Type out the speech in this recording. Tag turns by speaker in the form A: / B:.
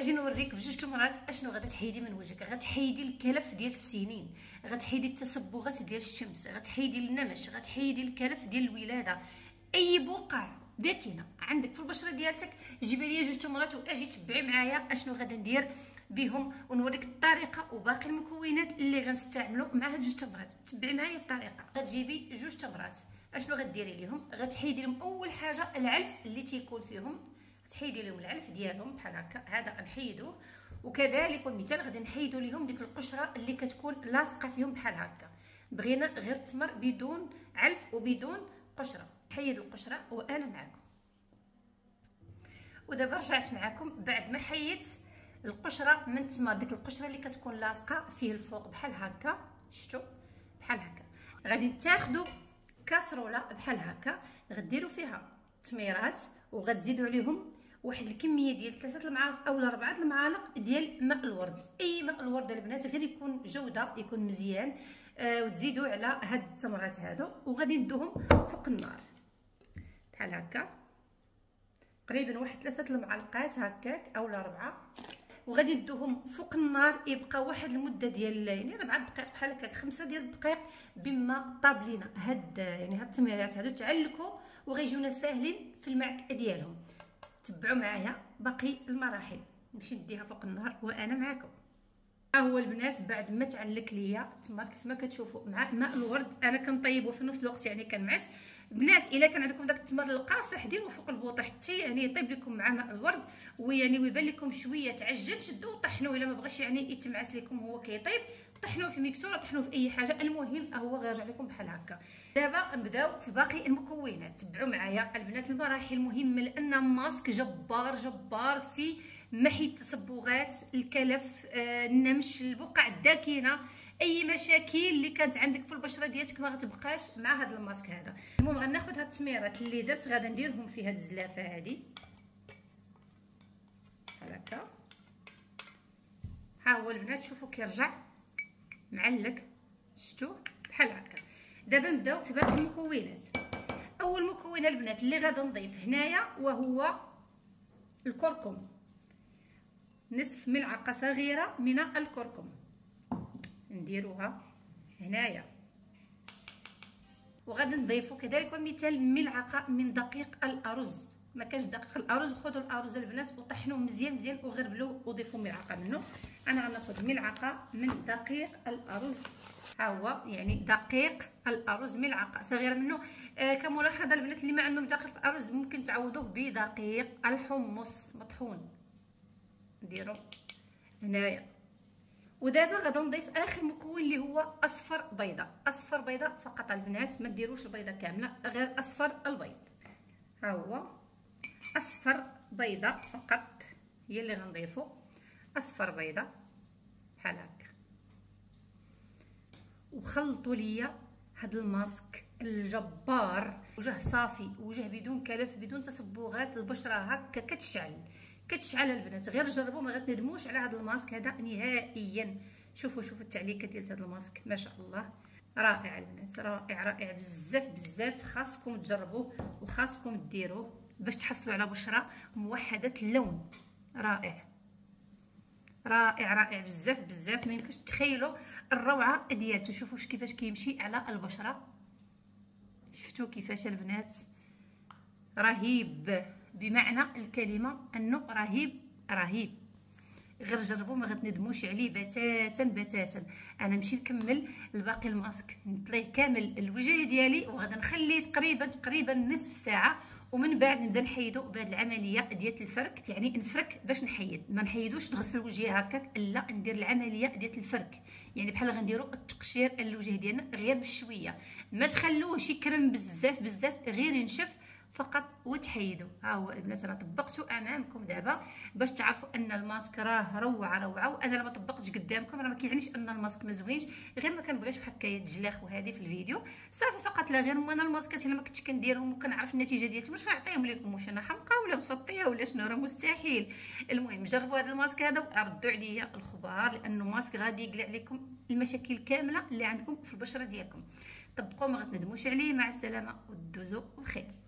A: اجي نوريك بجوج تمرات اشنو غادا تحيدي من وجهك. غتحيدي الكلف ديال السنين، غتحيدي التصبغات ديال الشمس، غتحيدي النمش، غتحيدي الكلف ديال الولاده، اي بقع داكنه عندك في البشره ديالتك. جيبي لي جوج تمرات واجي تبعي معايا اشنو غادا ندير بهم، ونوريك الطريقه وباقي المكونات اللي غنستعملوا مع هاد جوج تمرات. تبعي معايا الطريقه. غتجيبي جوج تمرات، اشنو غديري ليهم؟ غتحيدي لهم اول حاجه العلف اللي تيكون فيهم، تحيدي لهم العلف ديالهم بحال هكا، هذا غنحيدوه. وكذلك والمثال غادي نحيدوا لهم ديك القشره اللي كتكون لاصقه فيهم بحال هكا. بغينا غير التمر بدون علف وبدون قشره. حيد القشره وانا معكم. ودابا رجعت معكم بعد ما حيدت القشره من التمر، ديك القشره اللي كتكون لاصقه فيه الفوق بحال هكا، شفتوا بحال هكا. غادي تاخذوا كاسروله بحال هكا، غديروا فيها التميرات وغتزيدوا عليهم واحد الكميه ديال 3 المعالق اولا 4 المعالق ديال ماء الورد. اي ماء الورد البنات غير يكون جوده، يكون مزيان. وتزيدوا على هاد التمرات هادو وغادي ندوهم فوق النار بحال هكا، تقريبا واحد 3 المعالقات هكاك اولا 4. وغادي ندوهم فوق النار يبقى واحد المده ديال يعني 4 دقائق بحال هكاك، 5 ديال الدقائق بما طابلين. هاد يعني هاد التمرات هادو تعلكوا وغيجونا ساهلين في المعك ديالهم. تبعوا معايا باقي المراحل. نمشي نديها فوق النار وانا معكم. ها هو البنات بعد ما تعلك ليا التمر كيف ما كتشوفوا مع ماء الورد، انا كنطيبه في نفس الوقت يعني كنمعس. بنات الا كان عندكم داك التمر القاصح ديروه فوق البوطه حتى يعني يطيب لكم مع ماء الورد، ويعني ويبان لكم شويه تعجن. شدوه وطحنوه، الا ما بغاش يعني يتمعس لكم هو كيطيب طحنوه في ميكسور، طحنوه في اي حاجه، المهم هو غيرجع لكم بحال هكا. دابا نبداو في باقي المكونات. تبعوا معايا البنات، المراحل مهمه لان ماسك جبار جبار في محي التصبغات، الكلف، النمش، البقع الداكنه، اي مشاكل اللي كانت عندك في البشره ديالتك ما غتبقاش مع هذا الماسك هذا. المهم غناخذ هاد التميرات اللي درت غادا نديرهم في هاد الزلافه هادي بحال هكا. ها هو البنات شوفوا كيرجع معلق، شفتوا بحال هكا. دابا نبداو في باقي المكونات. اول مكون البنات اللي غادا نضيف هنايا وهو الكركم، نصف ملعقه صغيره من الكركم نديروها هنايا. وغادي نضيفوا كذلك مثال ملعقه من دقيق الارز. ما كانش دقيق الارز، خذوا الارز البنات وطحنوه مزيان مزيان وغربلوه وضيفوا ملعقه منه. انا غناخذ ملعقه من دقيق الارز، ها هو يعني دقيق الارز ملعقه صغيره منه. كملاحظه البنات اللي ما عندهم دقيق الارز ممكن تعوضوه بدقيق الحمص مطحون، نديرو هنايا. ودابا غادا نضيف اخر مكون اللي هو اصفر بيضه. اصفر بيضه فقط البنات، ما ديروش البيضه كامله، غير اصفر البيض. ها هو اصفر بيضه فقط هي اللي غنضيفو، اصفر بيضه بحال هكا. وخلطوا ليا هاد الماسك الجبار، وجه صافي، وجه بدون كلف، بدون تصبغات، البشره هكا كتشعل البنات. غير جربوا ما غتندموش على هذا الماسك هذا نهائيا. شوفوا التعليقه ديال هذا الماسك ما شاء الله، رائع البنات، رائع بزاف بزاف. خاصكم تجربوه وخاصكم ديروه باش تحصلوا على بشره موحده اللون. رائع بزاف بزاف، ما يمكنش تخيلوا الروعه ديالته. شوفوا كيفاش كيمشي على البشره، شفتوا كيفاش البنات؟ رهيب بمعنى الكلمه، انه رهيب. غير جربوا ما غتندموش عليه بتاتا. انا نمشي نكمل الباقي الماسك، نطلي كامل الوجه ديالي وغادا نخليه تقريبا نصف ساعه، ومن بعد نبدا نحيدو بهذه العمليه ديال الفرك. يعني نفرك باش نحيد، ما نحيدوش نغسل الوجه هكاك، لا ندير العمليه ديال الفرك. يعني بحال غنديروا التقشير الوجه ديالنا غير بشويه، ما تخلوهش يكرم بزاف غير ينشف فقط وتحيدوا. ها هو البنات انا طبقته امامكم دابا باش تعرفوا ان الماسك راه روعه. وانا لما طبقتش قدامكم راه ما كيعنيش ان الماسك ما زوينش، غير ما كنبغيش بحكايه تجلاخ وهذه في الفيديو صافي فقط لا غير. انا الماسكات الا ما كنتش كنديرهم وكنعرف النتيجه ديالتهم واش غنعطيهم لكم؟ واش انا حمقى ولا مسطيه ولا شنو؟ راه مستحيل. المهم جربوا هذا الماسك هذا وردوا عليا الخبار، لانه ماسك غادي يقلع عليكم المشاكل كامله اللي عندكم في البشره ديالكم. طبقوا ما غتندموش عليه. مع السلامه ودوزوا بخير.